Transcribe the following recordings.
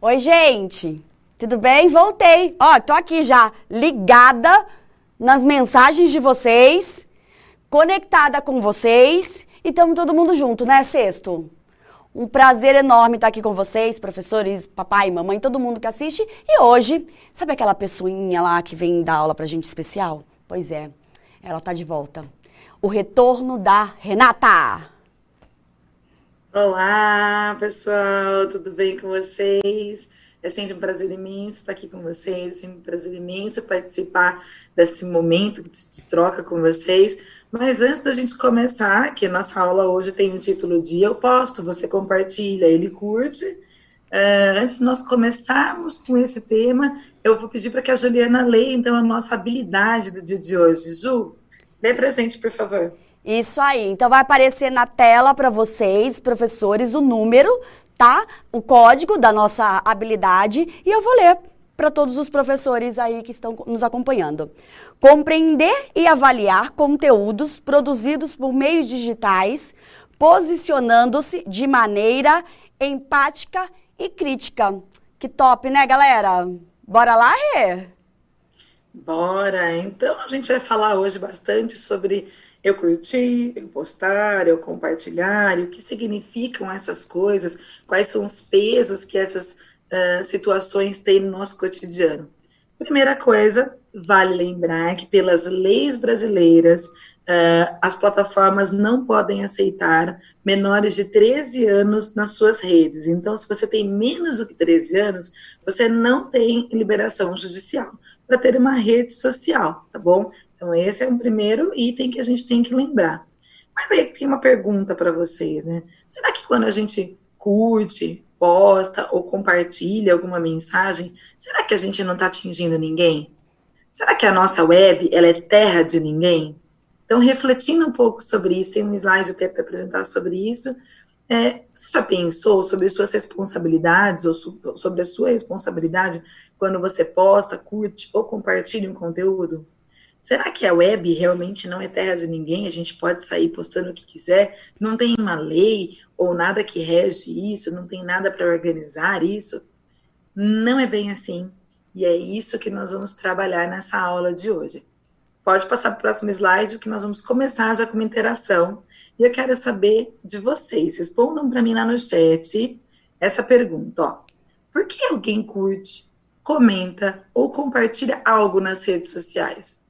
Oi, gente, tudo bem? Voltei. Ó, tô aqui já ligada nas mensagens de vocês, conectada com vocês e estamos todo mundo junto, né, Sexto? Um prazer enorme estar aqui com vocês, professores, papai, mamãe, todo mundo que assiste. E hoje, sabe aquela pessoinha lá que vem dar aula pra gente especial? Pois é, ela tá de volta. O retorno da Renata. Olá, pessoal, tudo bem com vocês? É sempre um prazer imenso estar aqui com vocês, é sempre um prazer imenso participar desse momento de troca com vocês. Mas antes da gente começar, que a nossa aula hoje tem o título de Eu Posto, você compartilha, ele curte. Antes de nós começarmos com esse tema, eu vou pedir para que a Juliana leia, então, a nossa habilidade do dia de hoje. Ju, lê para a gente, por favor. Isso aí. Então vai aparecer na tela para vocês, professores, o número, tá? O código da nossa habilidade e eu vou ler para todos os professores aí que estão nos acompanhando. Compreender e avaliar conteúdos produzidos por meios digitais, posicionando-se de maneira empática e crítica. Que top, né, galera? Bora lá, Rê? Bora! Então, a gente vai falar hoje bastante sobre eu curtir, eu postar, eu compartilhar, e o que significam essas coisas, quais são os pesos que essas situações têm no nosso cotidiano. Primeira coisa, vale lembrar que pelas leis brasileiras, as plataformas não podem aceitar menores de 13 anos nas suas redes. Então, se você tem menos do que 13 anos, você não tem liberação judicial para ter uma rede social, tá bom? Então, esse é um primeiro item que a gente tem que lembrar. Mas aí tem uma pergunta para vocês, né? Será que quando a gente curte, posta ou compartilha alguma mensagem, será que a gente não está atingindo ninguém? Será que a nossa web ela é terra de ninguém? Então, refletindo um pouco sobre isso, tem um slide até para apresentar sobre isso. Você já pensou sobre suas responsabilidades ou sobre a sua responsabilidade quando você posta, curte ou compartilha um conteúdo? Será que a web realmente não é terra de ninguém? A gente pode sair postando o que quiser? Não tem uma lei ou nada que rege isso? Não tem nada para organizar isso? Não é bem assim. E é isso que nós vamos trabalhar nessa aula de hoje. Pode passar para o próximo slide, que nós vamos começar já com uma interação. E eu quero saber de vocês. Respondam para mim lá no chat essa pergunta. Ó. Por que alguém curte, comenta ou compartilha algo nas redes sociais?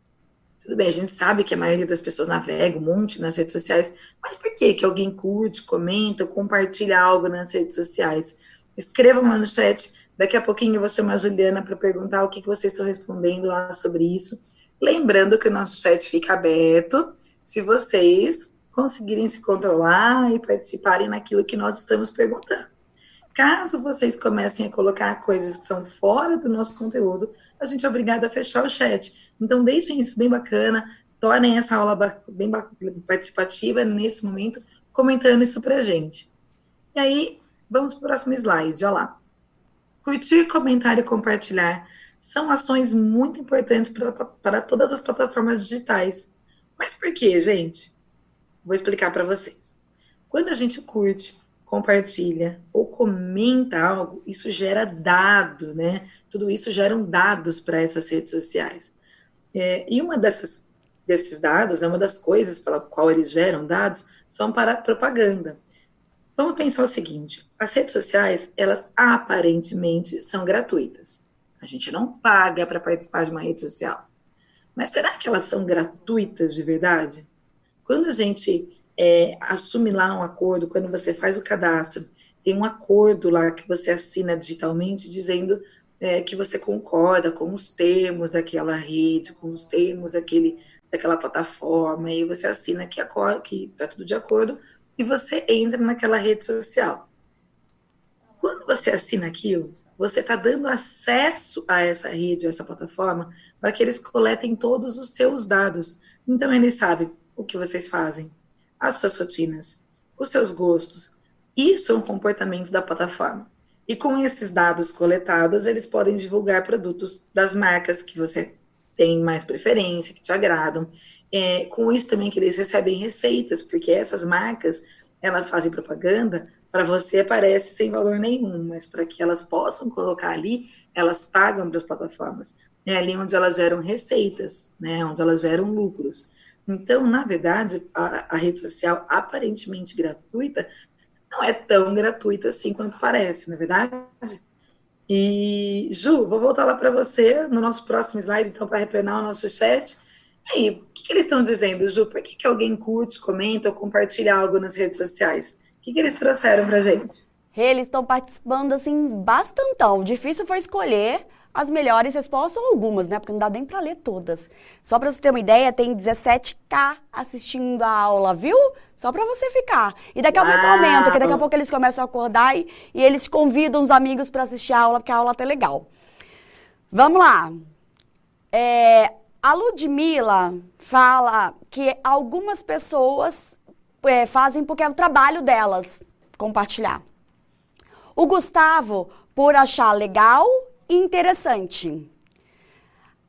Tudo bem, a gente sabe que a maioria das pessoas navega um monte nas redes sociais, mas por que alguém curte, comenta ou compartilha algo nas redes sociais? Escrevam lá no chat. Daqui a pouquinho eu vou chamar a Juliana para perguntar o que vocês estão respondendo lá sobre isso. Lembrando que o nosso chat fica aberto se vocês conseguirem se controlar e participarem naquilo que nós estamos perguntando. Caso vocês comecem a colocar coisas que são fora do nosso conteúdo, a gente é obrigado a fechar o chat. Então, deixem isso bem bacana, tornem essa aula bem participativa nesse momento, comentando isso pra gente. E aí, vamos para o próximo slide, olha lá. Curtir, comentar e compartilhar são ações muito importantes para todas as plataformas digitais. Mas por quê, gente? Vou explicar para vocês. Quando a gente curte, compartilha ou comenta algo, isso gera dado, né? Tudo isso geram dados para essas redes sociais. E uma desses dados, né, uma das coisas pela qual eles geram dados, são para propaganda. Vamos pensar o seguinte, as redes sociais, elas aparentemente são gratuitas. A gente não paga para participar de uma rede social. Mas será que elas são gratuitas de verdade? Quando a gente assume lá um acordo, quando você faz o cadastro, tem um acordo lá que você assina digitalmente dizendo que você concorda com os termos daquela rede, com os termos daquela plataforma, e você assina que está tudo de acordo, e você entra naquela rede social. Quando você assina aquilo, você está dando acesso a essa rede, a essa plataforma, para que eles coletem todos os seus dados. Então, eles sabem o que vocês fazem, as suas rotinas, os seus gostos. Isso é um comportamento da plataforma. E com esses dados coletados, eles podem divulgar produtos das marcas que você tem mais preferência, que te agradam. Com isso também que eles recebem receitas, porque essas marcas, elas fazem propaganda Para você parece sem valor nenhum, mas para que elas possam colocar ali, elas pagam para as plataformas. É ali onde elas geram receitas, né? Onde elas geram lucros. Então, na verdade, a rede social aparentemente gratuita não é tão gratuita assim quanto parece, na é verdade? E, Ju, vou voltar lá para você no nosso próximo slide, então, para retornar o nosso chat. E aí, o que eles estão dizendo, Ju? Por que alguém curte, comenta ou compartilha algo nas redes sociais? O que eles trouxeram para a gente? Eles estão participando, assim, bastantão. Difícil foi escolher as melhores respostas, ou algumas, né? Porque não dá nem para ler todas. Só para você ter uma ideia, tem 17K assistindo a aula, viu? Só para você ficar. E daqui a pouco aumenta, que daqui a pouco eles começam a acordar e eles convidam os amigos para assistir a aula, porque a aula tá legal. Vamos lá. A Ludmilla fala que algumas pessoas fazem porque é o trabalho delas compartilhar. O Gustavo, por achar legal e interessante.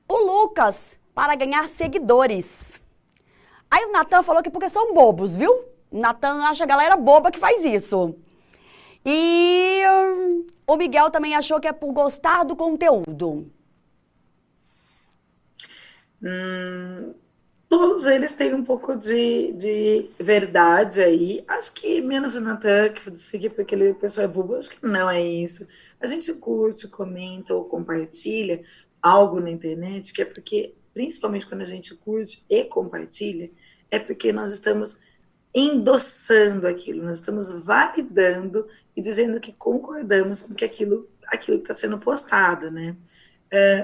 O Lucas, para ganhar seguidores. Aí o Natan falou que porque são bobos, viu? O Natan acha a galera boba que faz isso. E o Miguel também achou que é por gostar do conteúdo. Todos eles têm um pouco de verdade aí. Acho que menos o Natan, que disse que porque ele pessoa é bobo, acho que não é isso. A gente curte, comenta ou compartilha algo na internet, que é porque, principalmente quando a gente curte e compartilha, é porque nós estamos endossando aquilo, nós estamos validando e dizendo que concordamos com que aquilo que está sendo postado, né?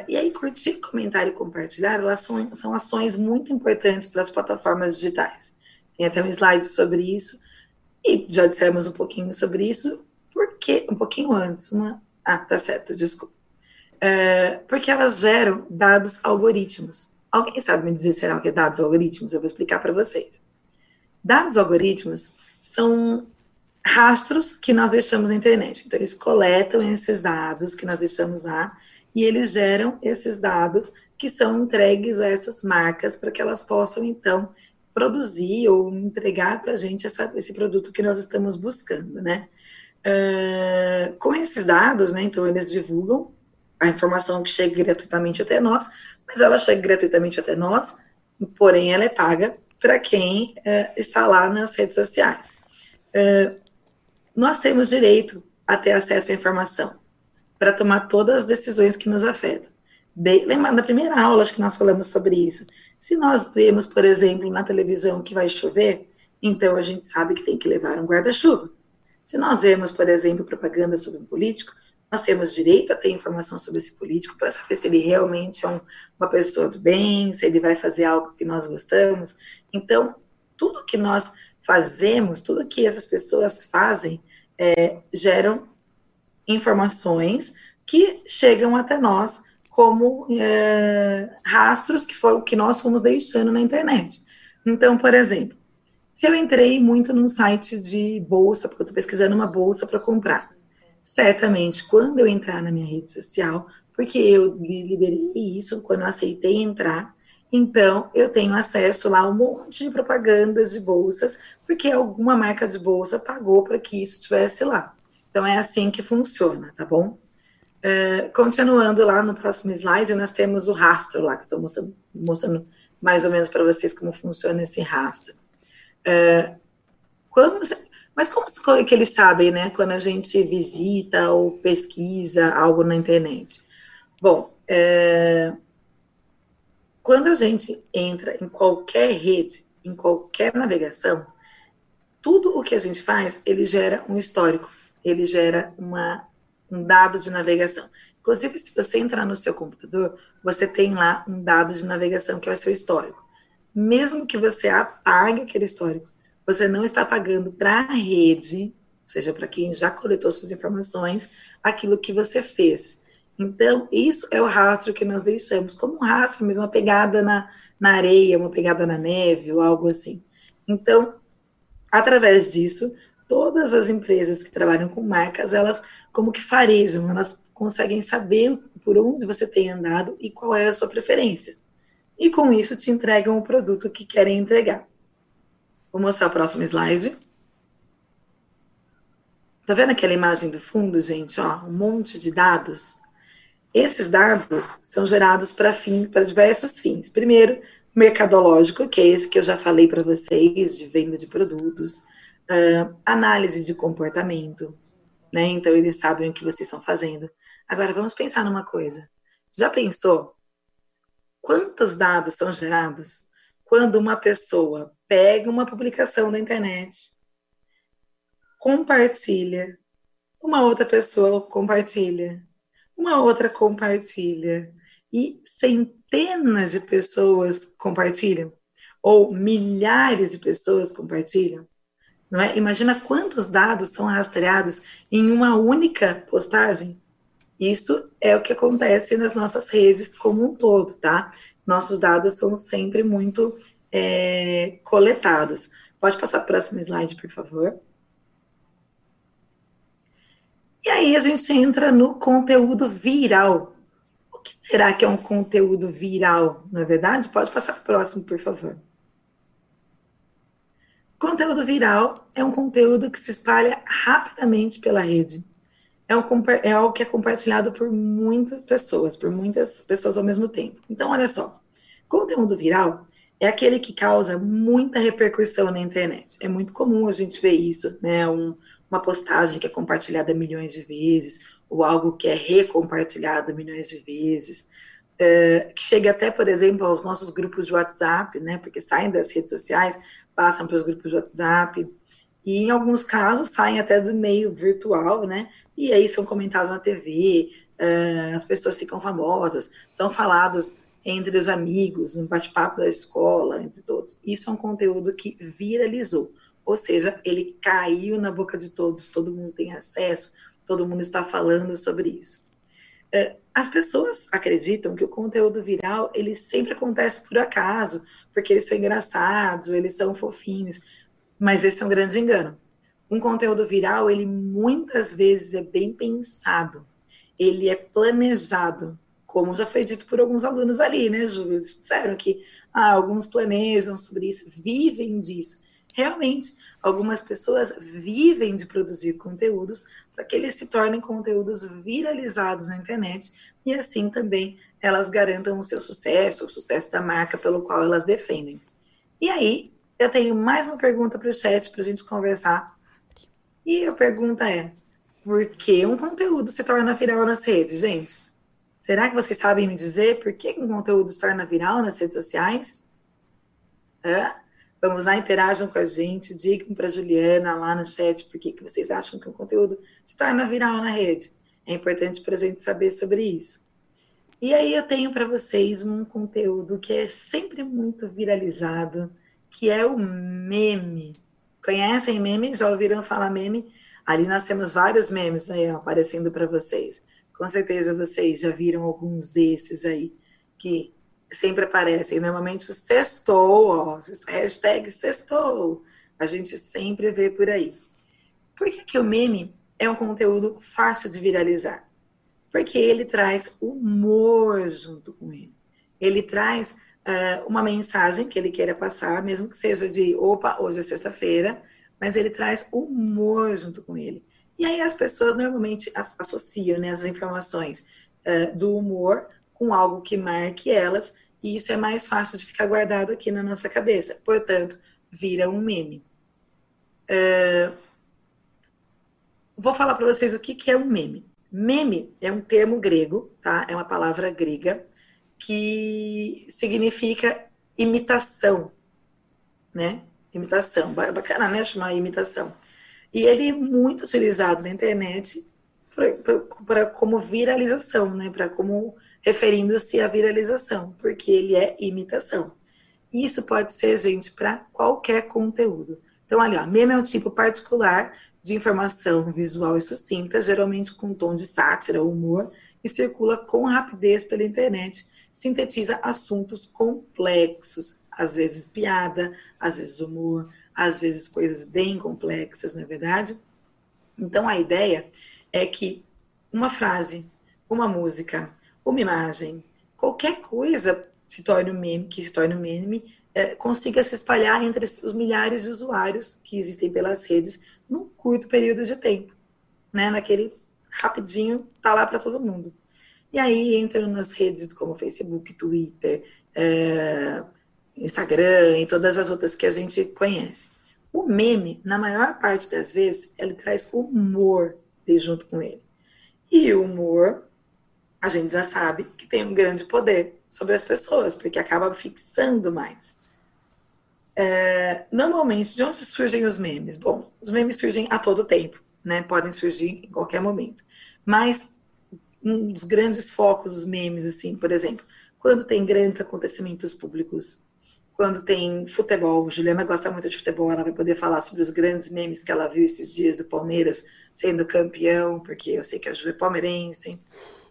E aí, curtir, comentar e compartilhar, elas são ações muito importantes para as plataformas digitais. Tem até um slide sobre isso, e já dissemos um pouquinho sobre isso, porque, um pouquinho antes, tá certo, desculpa. Porque elas geram dados algoritmos. Alguém sabe me dizer será o que é dados algoritmos? Eu vou explicar para vocês. Dados algoritmos são rastros que nós deixamos na internet. Então, eles coletam esses dados que nós deixamos lá, e eles geram esses dados que são entregues a essas marcas para que elas possam, então, produzir ou entregar para a gente esse produto que nós estamos buscando, né? Com esses dados, né, então, eles divulgam a informação que chega gratuitamente até nós, mas ela chega gratuitamente até nós, porém ela é paga para quem está lá nas redes sociais. Nós temos direito a ter acesso à informação para tomar todas as decisões que nos afetam. Lembra da primeira aula, acho que nós falamos sobre isso. Se nós vemos, por exemplo, na televisão que vai chover, então a gente sabe que tem que levar um guarda-chuva. Se nós vemos, por exemplo, propaganda sobre um político, nós temos direito a ter informação sobre esse político para saber se ele realmente é uma pessoa do bem, se ele vai fazer algo que nós gostamos. Então, tudo que nós fazemos, tudo que essas pessoas fazem, geram informações que chegam até nós como rastros que nós fomos deixando na internet. Então, por exemplo, se eu entrei muito num site de bolsa, porque eu estou pesquisando uma bolsa para comprar, certamente, quando eu entrar na minha rede social, porque eu liberei isso quando eu aceitei entrar, então eu tenho acesso lá a um monte de propagandas de bolsas, porque alguma marca de bolsa pagou para que isso estivesse lá. Então, é assim que funciona, tá bom? Continuando lá no próximo slide, nós temos o rastro lá, que estou mostrando mais ou menos para vocês como funciona esse rastro. Mas como que eles sabem, né, quando a gente visita ou pesquisa algo na internet? Bom, quando a gente entra em qualquer rede, em qualquer navegação, tudo o que a gente faz, ele gera um histórico, ele gera um dado de navegação. Inclusive, se você entrar no seu computador, você tem lá um dado de navegação, que é o seu histórico. Mesmo que você apague aquele histórico, você não está pagando para a rede, ou seja, para quem já coletou suas informações, aquilo que você fez. Então, isso é o rastro que nós deixamos, como um rastro mesmo, uma pegada na areia, uma pegada na neve, ou algo assim. Então, através disso, todas as empresas que trabalham com marcas, elas como que farejam, elas conseguem saber por onde você tem andado e qual é a sua preferência. E com isso te entregam o produto que querem entregar. Vou mostrar o próximo slide. Tá vendo aquela imagem do fundo, gente? Ó, um monte de dados. Esses dados são gerados para diversos fins. Primeiro, mercadológico, que é esse que eu já falei para vocês, de venda de produtos, análise de comportamento, né? Então, eles sabem o que vocês estão fazendo. Agora, vamos pensar numa coisa. Já pensou quantos dados são gerados quando uma pessoa pega uma publicação na internet, compartilha, uma outra pessoa compartilha, uma outra compartilha e centenas de pessoas compartilham ou milhares de pessoas compartilham, não é? Imagina quantos dados são rastreados em uma única postagem. Isso é o que acontece nas nossas redes como um todo, tá? Nossos dados são sempre muito coletados. Pode passar para o próximo slide, por favor. E aí a gente entra no conteúdo viral. O que será que é um conteúdo viral, na verdade? Pode passar para o próximo, por favor. Conteúdo viral é um conteúdo que se espalha rapidamente pela rede. É algo que é compartilhado por muitas pessoas ao mesmo tempo. Então, olha só, conteúdo viral é aquele que causa muita repercussão na internet. É muito comum a gente ver isso, né? Uma postagem que é compartilhada milhões de vezes, ou algo que é recompartilhado milhões de vezes, que chega até, por exemplo, aos nossos grupos de WhatsApp, né? Porque saem das redes sociais, passam para os grupos de WhatsApp, e em alguns casos saem até do meio virtual, né? E aí são comentados na TV, as pessoas ficam famosas, são falados entre os amigos, no bate-papo da escola, entre todos. Isso é um conteúdo que viralizou, ou seja, ele caiu na boca de todos, todo mundo tem acesso, todo mundo está falando sobre isso. As pessoas acreditam que o conteúdo viral, ele sempre acontece por acaso, porque eles são engraçados, eles são fofinhos, mas esse é um grande engano. Um conteúdo viral, ele muitas vezes é bem pensado, ele é planejado, como já foi dito por alguns alunos ali, né, Ju? Eles disseram que alguns planejam sobre isso, vivem disso. Realmente, algumas pessoas vivem de produzir conteúdos para que eles se tornem conteúdos viralizados na internet e assim também elas garantam o seu sucesso, o sucesso da marca pelo qual elas defendem. E aí, eu tenho mais uma pergunta para o chat para a gente conversar. E a pergunta é: por que um conteúdo se torna viral nas redes, gente? Será que vocês sabem me dizer por que um conteúdo se torna viral nas redes sociais? Vamos lá, interajam com a gente, digam para a Juliana lá no chat por que vocês acham que um conteúdo se torna viral na rede. É importante para a gente saber sobre isso. E aí eu tenho para vocês um conteúdo que é sempre muito viralizado, que é o meme. Conhecem meme? Já ouviram falar meme? Ali nós temos vários memes aí, ó, aparecendo para vocês. Com certeza vocês já viram alguns desses aí, que sempre aparecem. Normalmente o sextou, ó, hashtag sextou. A gente sempre vê por aí. Por que o meme é um conteúdo fácil de viralizar? Porque ele traz humor junto com ele. Ele traz uma mensagem que ele queira passar, mesmo que seja de, opa, hoje é sexta-feira, mas ele traz humor junto com ele. E aí as pessoas normalmente associam, né, as informações do humor com algo que marque elas, e isso é mais fácil de ficar guardado aqui na nossa cabeça. Portanto, vira um meme. Vou falar para vocês o que é um meme. Meme é um termo grego, tá? É uma palavra grega que significa imitação, né? Imitação. Bacana, né? Chamar imitação. E ele é muito utilizado na internet como viralização, né? Para como referindo-se à viralização, porque ele é imitação. Isso pode ser, gente, para qualquer conteúdo. Então, olha, meme é um tipo particular de informação visual e sucinta, geralmente com tom de sátira ou humor, e circula com rapidez pela internet, sintetiza assuntos complexos, às vezes piada, às vezes humor, às vezes coisas bem complexas, não é verdade? Então, a ideia é que uma frase, uma música, uma imagem, qualquer coisa se torne um meme, consiga se espalhar entre os milhares de usuários que existem pelas redes num curto período de tempo. né? Naquele rapidinho, tá lá para todo mundo. E aí entram nas redes como Facebook, Twitter, Instagram e todas as outras que a gente conhece. O meme, na maior parte das vezes, ele traz humor junto com ele. E o humor, a gente já sabe que tem um grande poder sobre as pessoas, porque acaba fixando mais. Normalmente, de onde surgem os memes? Bom, os memes surgem a todo tempo, né? Podem surgir em qualquer momento. Mas um dos grandes focos dos memes, assim, por exemplo, quando tem grandes acontecimentos públicos, quando tem futebol, Juliana gosta muito de futebol, ela vai poder falar sobre os grandes memes que ela viu esses dias do Palmeiras sendo campeão, porque eu sei que a Ju é palmeirense.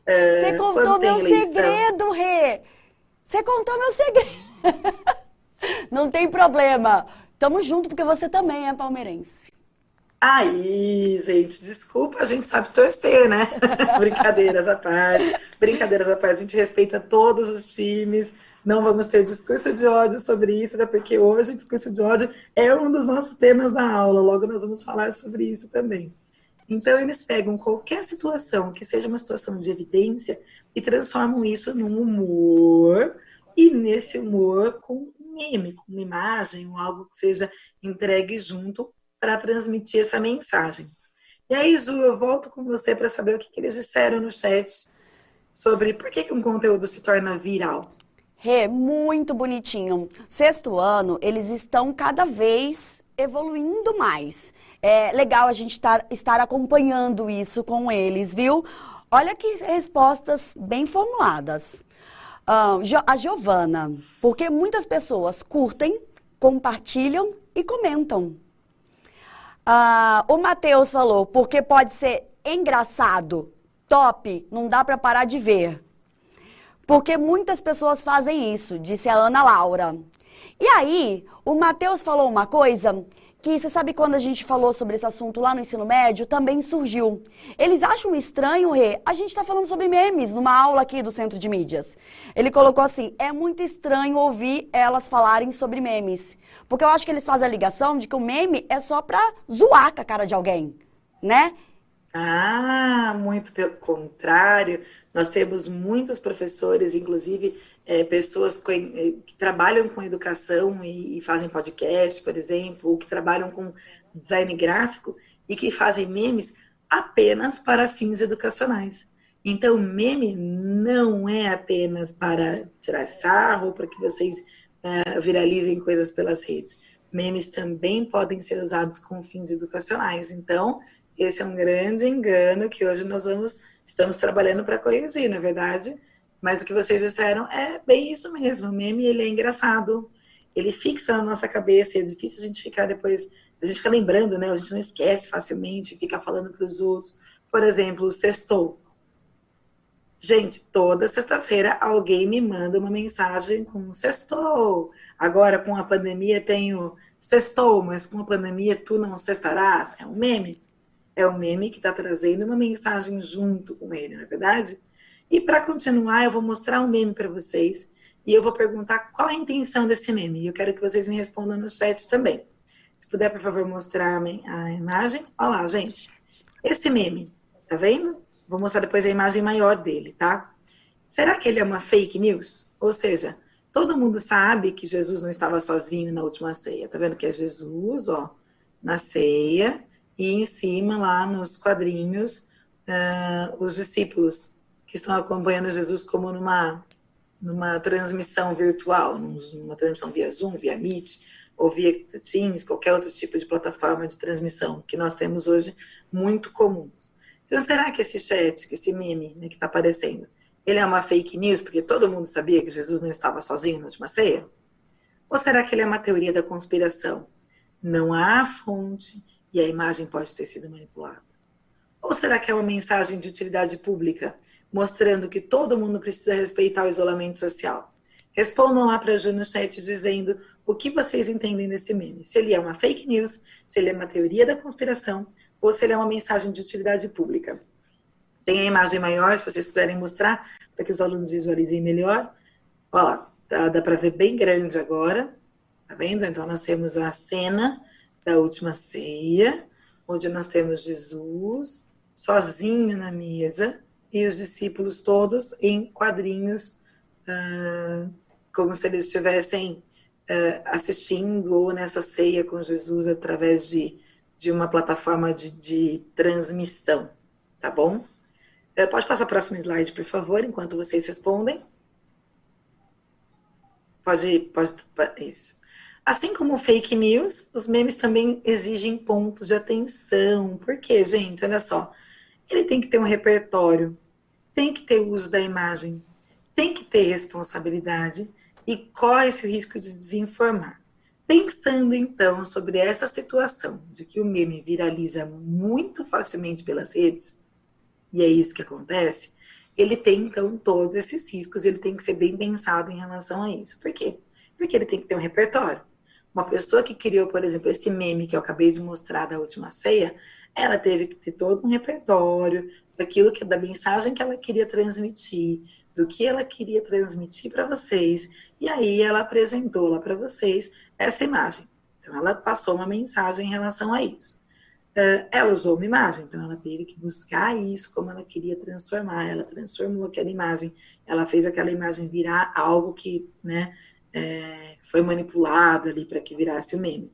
Você contou meu segredo, Rê! Você contou meu segredo! Não tem problema. Tamo junto porque você também é palmeirense. Aí, gente, desculpa, a gente sabe torcer, né? Brincadeiras à parte, a gente respeita todos os times, não vamos ter discurso de ódio sobre isso, até porque hoje discurso de ódio é um dos nossos temas da aula, logo nós vamos falar sobre isso também. Então, eles pegam qualquer situação que seja uma situação de evidência e transformam isso num humor, e nesse humor com um meme, com uma imagem, ou algo que seja entregue junto para transmitir essa mensagem. E aí, Ju, eu volto com você para saber o que eles disseram no chat sobre por que um conteúdo se torna viral. Rê, muito bonitinho. Sexto ano, eles estão cada vez evoluindo mais. É legal a gente estar acompanhando isso com eles, viu? Olha que respostas bem formuladas. A Giovana, porque muitas pessoas curtem, compartilham e comentam. O Matheus falou, porque pode ser engraçado, top, não dá para parar de ver. Porque muitas pessoas fazem isso, disse a Ana Laura. E aí, o Matheus falou uma coisa que você sabe quando a gente falou sobre esse assunto lá no ensino médio, também surgiu. Eles acham estranho, Rê, a gente está falando sobre memes numa aula aqui do Centro de Mídias. Ele colocou assim, é muito estranho ouvir elas falarem sobre memes. Porque eu acho que eles fazem a ligação de que o meme é só pra zoar com a cara de alguém, né? Muito pelo contrário. Nós temos muitos professores, inclusive pessoas que trabalham com educação e fazem podcast, por exemplo, ou que trabalham com design gráfico e que fazem memes apenas para fins educacionais. Então, meme não é apenas para tirar sarro, para que vocês viralizem coisas pelas redes. Memes também podem ser usados com fins educacionais. Então, esse é um grande engano que hoje estamos trabalhando para corrigir, na verdade. Mas o que vocês disseram é bem isso mesmo. O meme, ele é engraçado. Ele fixa na nossa cabeça. É difícil a gente ficar depois... A gente fica lembrando, né? A gente não esquece facilmente, fica falando para os outros. Por exemplo, sextou. Gente, toda sexta-feira alguém me manda uma mensagem com sextou. Agora, com a pandemia, tenho sextou, mas com a pandemia tu não sextarás. É um meme. É um meme que está trazendo uma mensagem junto com ele, não é verdade? E para continuar, eu vou mostrar um meme para vocês e eu vou perguntar qual a intenção desse meme. E eu quero que vocês me respondam no chat também. Se puder, por favor, mostrar a imagem. Olha lá, gente. Esse meme, tá vendo? Vou mostrar depois a imagem maior dele, tá? Será que ele é uma fake news? Ou seja, todo mundo sabe que Jesus não estava sozinho na última ceia. Tá vendo que é Jesus, ó, na ceia, e em cima, lá nos quadrinhos, os discípulos que estão acompanhando Jesus como numa transmissão virtual, numa transmissão via Zoom, via Meet, ou via Teams, qualquer outro tipo de plataforma de transmissão que nós temos hoje muito comuns. Então, será que esse chat, que esse meme, né, que está aparecendo, ele é uma fake news porque todo mundo sabia que Jesus não estava sozinho na última ceia? Ou será que ele é uma teoria da conspiração? Não há fonte e a imagem pode ter sido manipulada. Ou será que é uma mensagem de utilidade pública, mostrando que todo mundo precisa respeitar o isolamento social? Respondam lá para a Ju no chat dizendo o que vocês entendem desse meme. Se ele é uma fake news, se ele é uma teoria da conspiração, ou se ele é uma mensagem de utilidade pública. Tem a imagem maior, se vocês quiserem mostrar, para que os alunos visualizem melhor. Olha lá, dá para ver bem grande agora. Tá vendo? Então, nós temos a cena da última ceia, onde nós temos Jesus sozinho na mesa e os discípulos todos em quadrinhos, como se eles estivessem assistindo ou nessa ceia com Jesus através de uma plataforma de transmissão, tá bom? Pode passar o próximo slide, por favor, enquanto vocês respondem. Pode, isso. Assim como fake news, os memes também exigem pontos de atenção. Por quê, gente? Olha só. Ele tem que ter um repertório, tem que ter uso da imagem, tem que ter responsabilidade e corre-se o risco de desinformar. Pensando, então, sobre essa situação de que o meme viraliza muito facilmente pelas redes, e é isso que acontece, ele tem, então, todos esses riscos, ele tem que ser bem pensado em relação a isso. Por quê? Porque ele tem que ter um repertório. Uma pessoa que criou, por exemplo, esse meme que eu acabei de mostrar da última ceia, ela teve que ter todo um repertório daquilo que, da mensagem que ela queria transmitir, do que ela queria transmitir para vocês, e aí ela apresentou lá para vocês essa imagem. Então, ela passou uma mensagem em relação a isso. Ela usou uma imagem, então ela teve que buscar isso, como ela queria transformar, ela transformou aquela imagem, ela fez aquela imagem virar algo que, né, foi manipulado ali para que virasse o meme.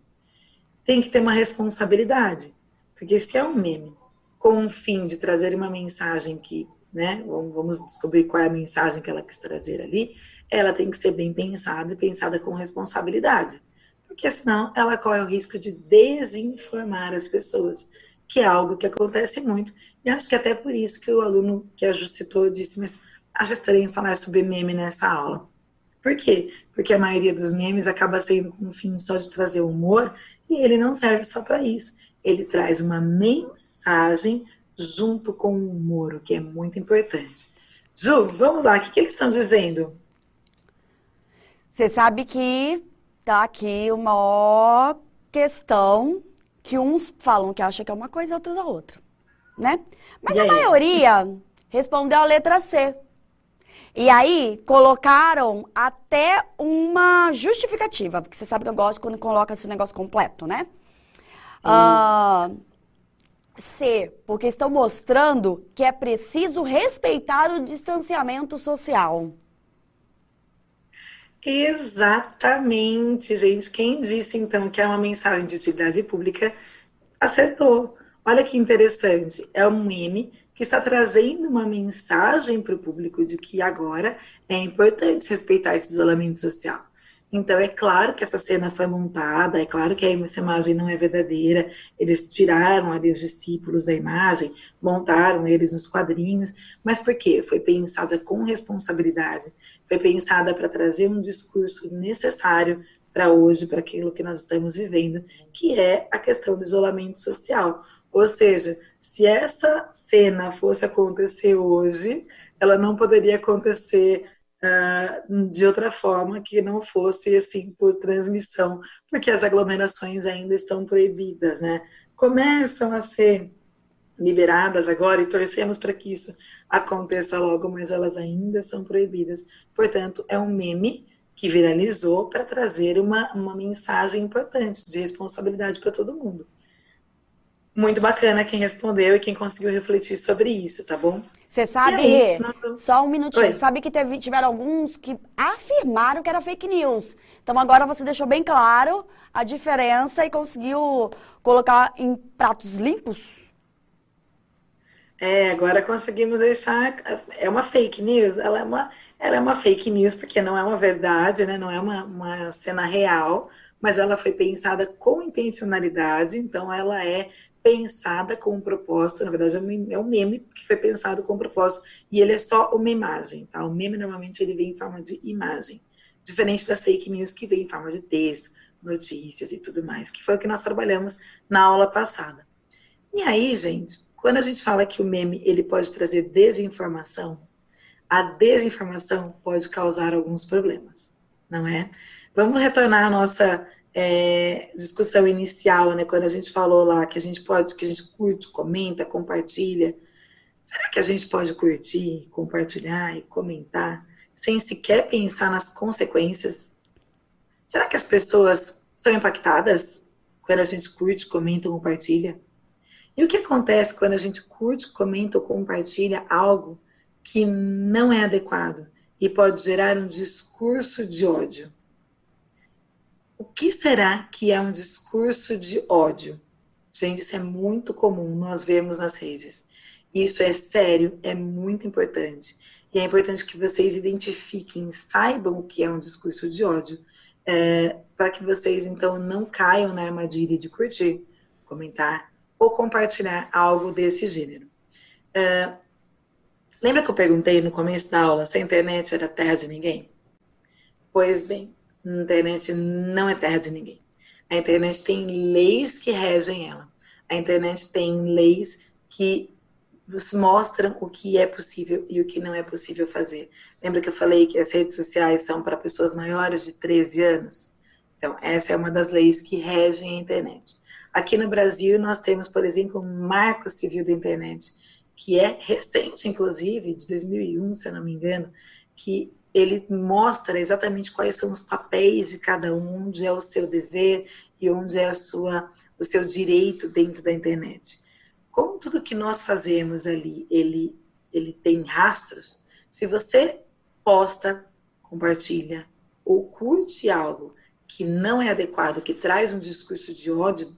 Tem que ter uma responsabilidade, porque se é um meme com o fim de trazer uma mensagem que, né, vamos descobrir qual é a mensagem que ela quis trazer ali, ela tem que ser bem pensada e pensada com responsabilidade, porque senão ela corre o risco de desinformar as pessoas, que é algo que acontece muito, e acho que até por isso que o aluno que a Ju citou disse, mas acho estranho falar sobre meme nessa aula. Por quê? Porque a maioria dos memes acaba sendo com o fim só de trazer humor, e ele não serve só para isso. Ele traz uma mensagem junto com o humor, o que é muito importante. Ju, vamos lá, o que eles estão dizendo? Você sabe que tá aqui uma questão que uns falam que acham que é uma coisa e outros a outra, né? Mas a maioria respondeu a letra C. E aí, colocaram até uma justificativa, porque você sabe que eu gosto quando coloca esse negócio completo, né? C, porque estão mostrando que é preciso respeitar o distanciamento social. Exatamente, gente. Quem disse, então, que é uma mensagem de utilidade pública, acertou. Olha que interessante. É um meme que está trazendo uma mensagem para o público de que agora é importante respeitar esse isolamento social. Então, é claro que essa cena foi montada, é claro que essa imagem não é verdadeira, eles tiraram ali os discípulos da imagem, montaram eles nos quadrinhos, mas por quê? Foi pensada com responsabilidade, foi pensada para trazer um discurso necessário para hoje, para aquilo que nós estamos vivendo, que é a questão do isolamento social. Ou seja, se essa cena fosse acontecer hoje, ela não poderia acontecer de outra forma que não fosse assim por transmissão, porque as aglomerações ainda estão proibidas, né? Começam a ser liberadas agora e torcemos para que isso aconteça logo, mas elas ainda são proibidas. Portanto, é um meme que viralizou para trazer uma mensagem importante de responsabilidade para todo mundo. Muito bacana quem respondeu e quem conseguiu refletir sobre isso, tá bom? Você sabe, aí, só um minutinho, Oi. sabe que tiveram alguns que afirmaram que era fake news. Então agora você deixou bem claro a diferença e conseguiu colocar em pratos limpos? Agora conseguimos deixar. É uma fake news? Ela é uma fake news porque não é uma verdade, né? Não é uma cena real, mas ela foi pensada com intencionalidade, então ela é pensada com um propósito. Na verdade, é um meme que foi pensado com um propósito e ele é só uma imagem, tá? O meme normalmente ele vem em forma de imagem, diferente das fake news que vem em forma de texto, notícias e tudo mais, que foi o que nós trabalhamos na aula passada. E aí, gente, quando a gente fala que o meme ele pode trazer desinformação, a desinformação pode causar alguns problemas, não é? Vamos retornar à nossa discussão inicial, né? Quando a gente falou lá que a gente curte, comenta, compartilha. Será que a gente pode curtir, compartilhar e comentar sem sequer pensar nas consequências? Será que as pessoas são impactadas quando a gente curte, comenta, compartilha? E o que acontece quando a gente curte, comenta ou compartilha algo que não é adequado e pode gerar um discurso de ódio? O que será que é um discurso de ódio? Gente, isso é muito comum, nós vemos nas redes. Isso é sério, é muito importante. E é importante que vocês identifiquem, saibam o que é um discurso de ódio, para que vocês, então, não caiam na armadilha de curtir, comentar ou compartilhar algo desse gênero. Lembra que eu perguntei no começo da aula se a internet era terra de ninguém? Pois bem, a internet não é terra de ninguém. A internet tem leis que regem ela. A internet tem leis que mostram o que é possível e o que não é possível fazer. Lembra que eu falei que as redes sociais são para pessoas maiores de 13 anos? Então, essa é uma das leis que regem a internet. Aqui no Brasil, nós temos, por exemplo, um Marco Civil da Internet, que é recente, inclusive, de 2001, se eu não me engano, que ele mostra exatamente quais são os papéis de cada um, onde é o seu dever e onde é o seu direito dentro da internet. Como tudo que nós fazemos ali, ele tem rastros, se você posta, compartilha ou curte algo que não é adequado, que traz um discurso de ódio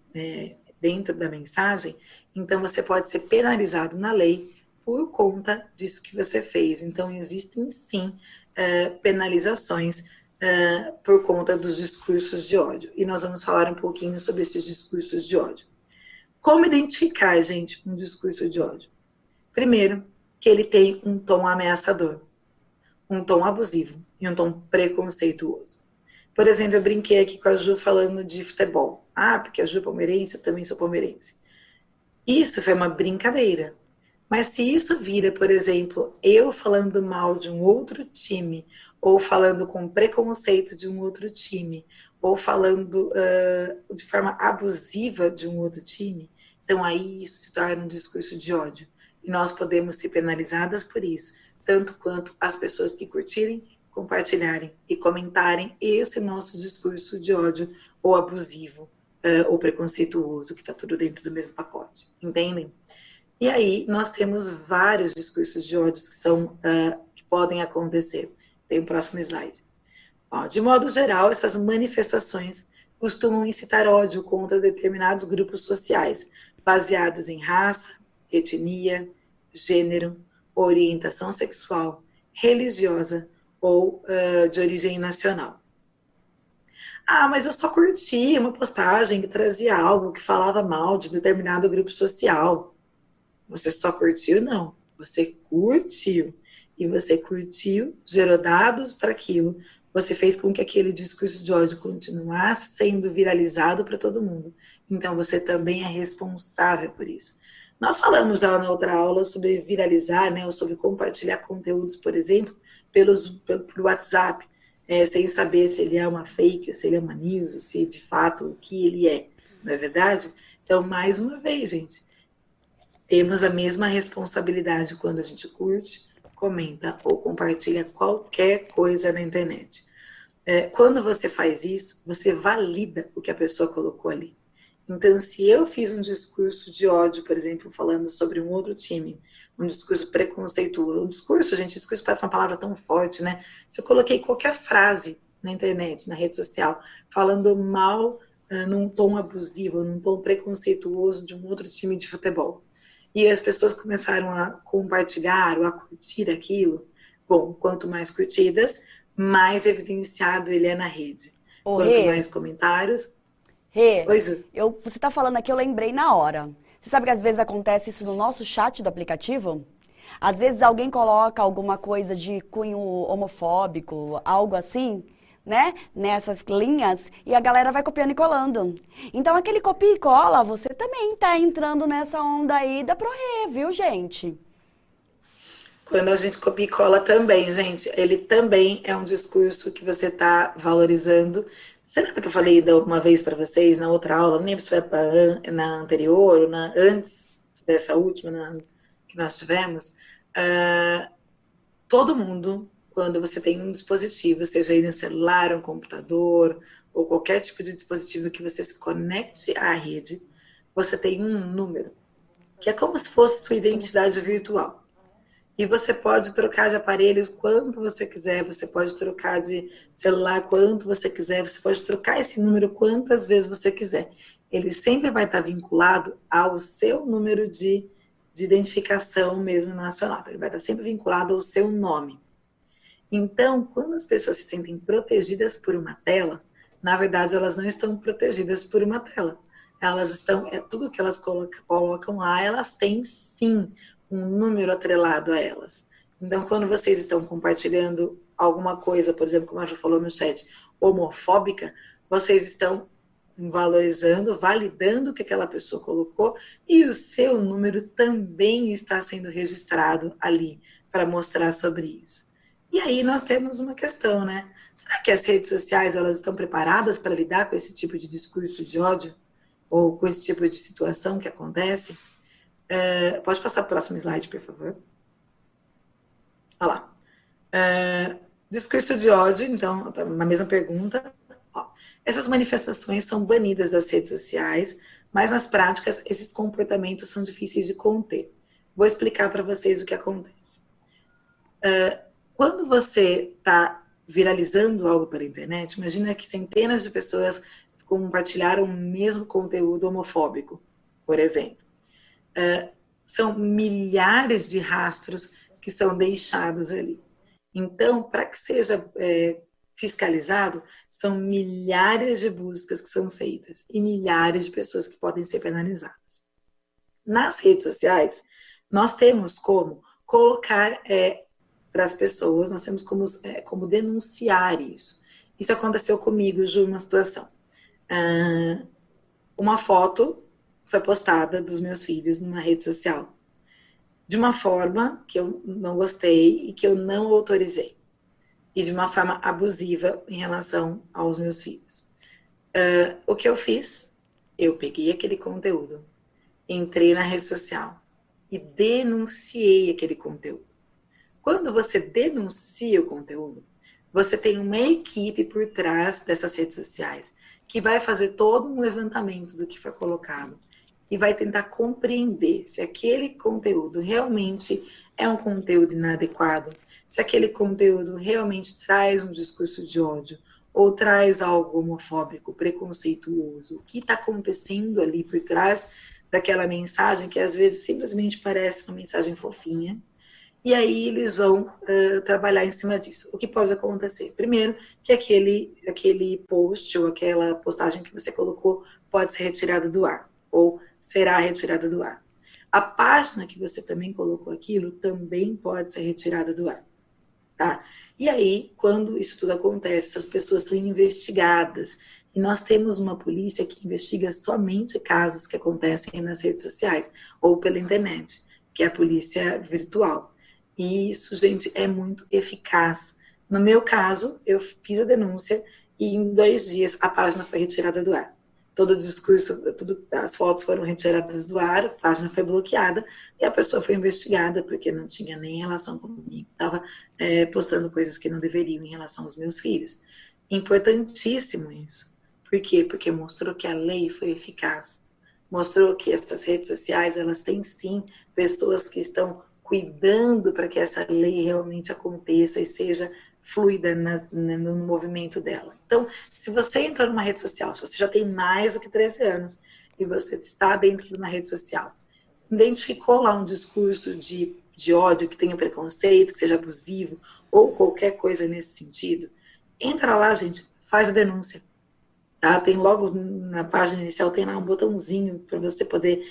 dentro da mensagem, então você pode ser penalizado na lei por conta disso que você fez. Então, existem sim penalizações por conta dos discursos de ódio. E nós vamos falar um pouquinho sobre esses discursos de ódio. Como identificar, gente, um discurso de ódio? Primeiro, que ele tem um tom ameaçador, um tom abusivo e um tom preconceituoso. Por exemplo, eu brinquei aqui com a Ju falando de futebol. Ah, porque a Ju é palmeirense, eu também sou palmeirense. Isso foi uma brincadeira. Mas se isso vira, por exemplo, eu falando mal de um outro time, ou falando com preconceito de um outro time, ou falando de forma abusiva de um outro time, então aí isso se torna um discurso de ódio. E nós podemos ser penalizadas por isso, tanto quanto as pessoas que curtirem, compartilharem e comentarem esse nosso discurso de ódio ou abusivo ou preconceituoso, que está tudo dentro do mesmo pacote. Entendem? E aí nós temos vários discursos de ódio que podem acontecer. Tem o próximo slide. Ó, de modo geral, essas manifestações costumam incitar ódio contra determinados grupos sociais, baseados em raça, etnia, gênero, orientação sexual, religiosa ou de origem nacional. Ah, mas eu só curti uma postagem que trazia algo que falava mal de determinado grupo social. Você só curtiu? Não. Você curtiu. E você curtiu, gerou dados para aquilo. Você fez com que aquele discurso de ódio continuasse sendo viralizado para todo mundo. Então, você também é responsável por isso. Nós falamos já na outra aula sobre viralizar, né, ou sobre compartilhar conteúdos, por exemplo, pelo WhatsApp, sem saber se ele é uma fake, se ele é uma news, ou se de fato o que ele é. Não é verdade? Então, mais uma vez, gente, temos a mesma responsabilidade quando a gente curte, comenta ou compartilha qualquer coisa na internet. Quando você faz isso, você valida o que a pessoa colocou ali. Então, se eu fiz um discurso de ódio, por exemplo, falando sobre um outro time, um discurso preconceituoso, um discurso, gente, discurso parece uma palavra tão forte, né? Se eu coloquei qualquer frase na internet, na rede social, falando mal num tom abusivo, num tom preconceituoso de um outro time de futebol, e as pessoas começaram a compartilhar ou a curtir aquilo, bom, quanto mais curtidas, mais evidenciado ele é na rede. Quanto mais comentários... Rê, você tá falando aqui, eu lembrei na hora. Você sabe que às vezes acontece isso no nosso chat do aplicativo? Às vezes alguém coloca alguma coisa de cunho homofóbico, algo assim, né? Nessas linhas, e a galera vai copiando e colando. Então aquele copia e cola, você também tá entrando nessa onda aí da ProRê, viu, gente? Quando a gente copia e cola também, gente, ele também é um discurso que você tá valorizando. Você lembra que eu falei uma vez para vocês na outra aula? Não lembro se foi na anterior ou antes dessa última que nós tivemos. Todo mundo, quando você tem um dispositivo, seja ele um celular, um computador, ou qualquer tipo de dispositivo que você se conecte à rede, você tem um número. que é como se fosse sua identidade virtual. E você pode trocar de aparelho quanto você quiser, você pode trocar de celular quanto você quiser, você pode trocar esse número quantas vezes você quiser. Ele sempre vai estar vinculado ao seu número de identificação mesmo nacional. Ele vai estar sempre vinculado ao seu nome. Então, quando as pessoas se sentem protegidas por uma tela, na verdade elas não estão protegidas por uma tela. Elas estão, tudo que elas colocam lá, elas têm sim um número atrelado a elas. Então, quando vocês estão compartilhando alguma coisa, por exemplo, como a Ju falou no chat, homofóbica, vocês estão valorizando, validando o que aquela pessoa colocou e o seu número também está sendo registrado ali para mostrar sobre isso. E aí nós temos uma questão, né? Será que as redes sociais elas estão preparadas para lidar com esse tipo de discurso de ódio? Ou com esse tipo de situação que acontece? Pode passar para o próximo slide, por favor. Olha lá. Discurso de ódio, então, a mesma pergunta. Ó, essas manifestações são banidas das redes sociais, mas nas práticas esses comportamentos são difíceis de conter. Vou explicar para vocês o que acontece. Quando você está viralizando algo pela internet, imagina que centenas de pessoas compartilharam o mesmo conteúdo homofóbico, por exemplo. São milhares de rastros que são deixados ali. Então, para que seja fiscalizado, são milhares de buscas que são feitas e milhares de pessoas que podem ser penalizadas. Nas redes sociais, nós temos como colocar para as pessoas, nós temos como denunciar isso. Isso aconteceu comigo, Ju, uma situação. Uma foto foi postada dos meus filhos numa rede social de uma forma que eu não gostei e que eu não autorizei e de uma forma abusiva em relação aos meus filhos. O que eu fiz? Eu peguei aquele conteúdo, entrei na rede social e denunciei aquele conteúdo. Quando você denuncia o conteúdo, você tem uma equipe por trás dessas redes sociais que vai fazer todo um levantamento do que foi colocado e vai tentar compreender se aquele conteúdo realmente é um conteúdo inadequado, se aquele conteúdo realmente traz um discurso de ódio ou traz algo homofóbico, preconceituoso, o que está acontecendo ali por trás daquela mensagem que às vezes simplesmente parece uma mensagem fofinha. E aí eles vão trabalhar em cima disso. O que pode acontecer? Primeiro, que aquele post ou aquela postagem que você colocou pode ser retirada do ar, ou será retirada do ar. A página que você também colocou aquilo também pode ser retirada do ar. Tá? E aí, quando isso tudo acontece, as pessoas são investigadas. E nós temos uma polícia que investiga somente casos que acontecem nas redes sociais ou pela internet, que é a polícia virtual. E isso, gente, é muito eficaz. No meu caso, eu fiz a denúncia e em 2 dias a página foi retirada do ar. Todo o discurso, as fotos foram retiradas do ar, a página foi bloqueada e a pessoa foi investigada porque não tinha nem relação comigo. Estava postando coisas que não deveriam em relação aos meus filhos. Importantíssimo isso. Por quê? Porque mostrou que a lei foi eficaz. Mostrou que essas redes sociais, elas têm sim pessoas que estão cuidando para que essa lei realmente aconteça e seja fluida no movimento dela. Então, se você entrou numa rede social, se você já tem mais do que 13 anos e você está dentro de uma rede social, identificou lá um discurso de ódio, que tenha preconceito, que seja abusivo ou qualquer coisa nesse sentido, entra lá, gente, faz a denúncia. Tá? Tem logo na página inicial, tem lá um botãozinho para você poder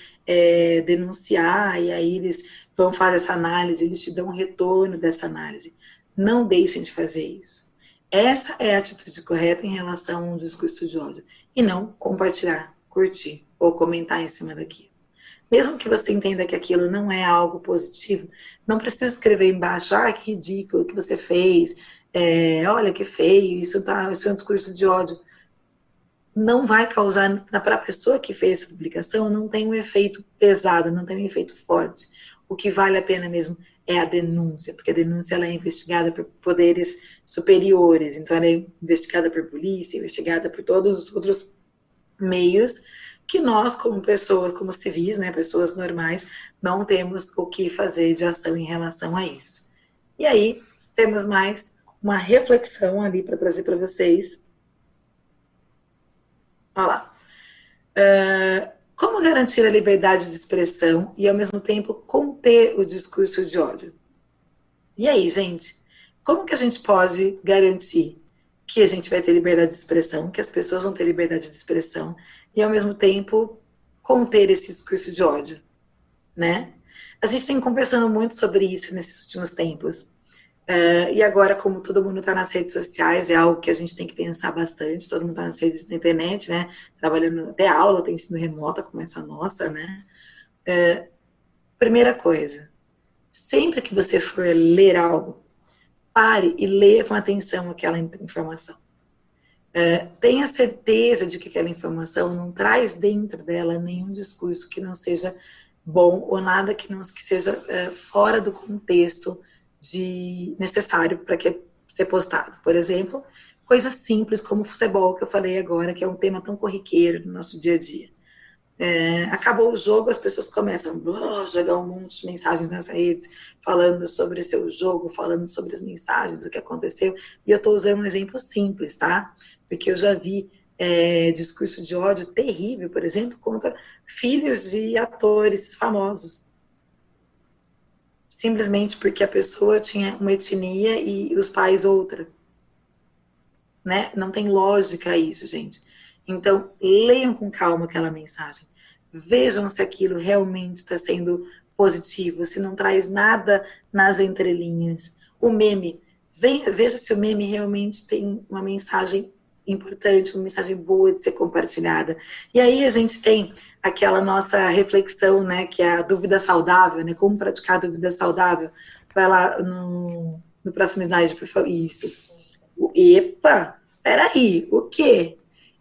denunciar, e aí eles vão fazer essa análise, eles te dão um retorno dessa análise. Não deixem de fazer isso. Essa é a atitude correta em relação a um discurso de ódio. E não compartilhar, curtir ou comentar em cima daquilo. Mesmo que você entenda que aquilo não é algo positivo, não precisa escrever embaixo, que ridículo que você fez, olha que feio, isso é um discurso de ódio. Não vai causar, para a pessoa que fez essa publicação, não tem um efeito pesado, não tem um efeito forte. O que vale a pena mesmo é a denúncia, porque a denúncia ela é investigada por poderes superiores, então ela é investigada por polícia, investigada por todos os outros meios que nós, como pessoas, como civis, né, pessoas normais, não temos o que fazer de ação em relação a isso. E aí, temos mais uma reflexão ali para trazer para vocês. Olha lá. Como garantir a liberdade de expressão e, ao mesmo tempo, conter o discurso de ódio? E aí, gente, como que a gente pode garantir que a gente vai ter liberdade de expressão, que as pessoas vão ter liberdade de expressão e, ao mesmo tempo, conter esse discurso de ódio, né? A gente tem conversando muito sobre isso nesses últimos tempos. E agora, como todo mundo está nas redes sociais, é algo que a gente tem que pensar bastante. Todo mundo está nas redes da internet, né? Trabalhando, até aula tem sido remota, como essa nossa, né? Primeira coisa, sempre que você for ler algo, pare e leia com atenção aquela informação. Tenha certeza de que aquela informação não traz dentro dela nenhum discurso que não seja bom ou nada que seja fora do contexto necessário para ser postado. Por exemplo, coisas simples como futebol, que eu falei agora, que é um tema tão corriqueiro no nosso dia a dia. Acabou o jogo, as pessoas começam a jogar um monte de mensagens nas redes, falando sobre seu jogo, falando sobre as mensagens, o que aconteceu. E eu estou usando um exemplo simples, tá? Porque eu já vi discurso de ódio terrível, por exemplo, contra filhos de atores famosos. Simplesmente porque a pessoa tinha uma etnia e os pais outra. Né? Não tem lógica isso, gente. Então, leiam com calma aquela mensagem. Vejam se aquilo realmente está sendo positivo, se não traz nada nas entrelinhas. O meme, veja se o meme realmente tem uma mensagem importante, uma mensagem boa de ser compartilhada. E aí a gente tem aquela nossa reflexão, né, que é a dúvida saudável, né, como praticar a dúvida saudável. Vai lá no próximo slide, por favor. Isso. Epa, peraí, o quê?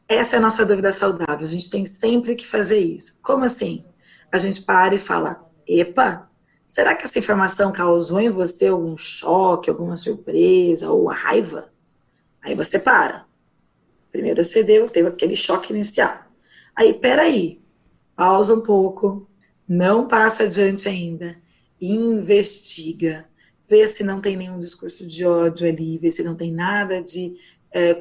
Essa é a nossa dúvida saudável, a gente tem sempre que fazer isso. Como assim? A gente para e fala, epa, será que essa informação causou em você algum choque, alguma surpresa ou raiva? Aí você para. Primeiro você teve aquele choque inicial. Aí, peraí, pausa um pouco, não passa adiante ainda, investiga, vê se não tem nenhum discurso de ódio ali, vê se não tem nada de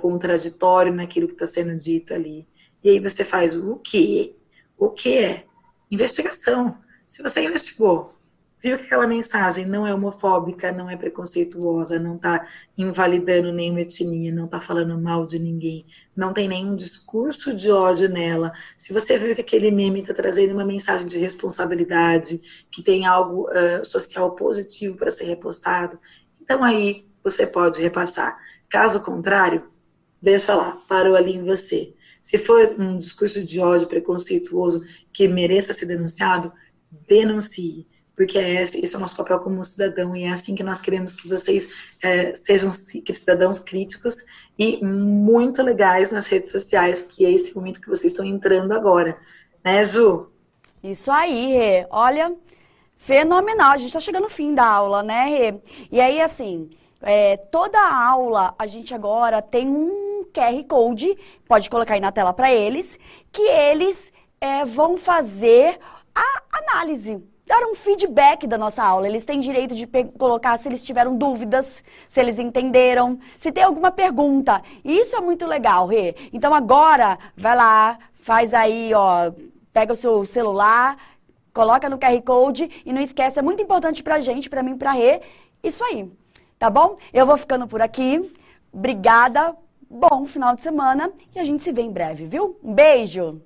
contraditório naquilo que está sendo dito ali. E aí você faz o quê? O que é? Investigação. Se você investigou, viu que aquela mensagem não é homofóbica, não é preconceituosa, não está invalidando nenhuma etnia, não está falando mal de ninguém, não tem nenhum discurso de ódio nela. Se você viu que aquele meme está trazendo uma mensagem de responsabilidade, que tem algo social positivo para ser repostado, então aí você pode repassar. Caso contrário, deixa lá, parou ali em você. Se for um discurso de ódio preconceituoso que mereça ser denunciado, denuncie. Porque esse é o nosso papel como cidadão e é assim que nós queremos que vocês sejam cidadãos críticos e muito legais nas redes sociais, que é esse momento que vocês estão entrando agora. Né, Ju? Isso aí, Rê. Olha, fenomenal. A gente está chegando no fim da aula, né, Rê? E aí, assim, toda a aula a gente agora tem um QR Code, pode colocar aí na tela para eles, que eles vão fazer a análise, dar um feedback da nossa aula. Eles têm direito de colocar se eles tiveram dúvidas, se eles entenderam, se tem alguma pergunta. Isso é muito legal, Rê. Então agora, vai lá, faz aí, ó, pega o seu celular, coloca no QR Code e não esquece, é muito importante pra gente, pra mim, pra Rê, isso aí, tá bom? Eu vou ficando por aqui. Obrigada, bom final de semana e a gente se vê em breve, viu? Um beijo!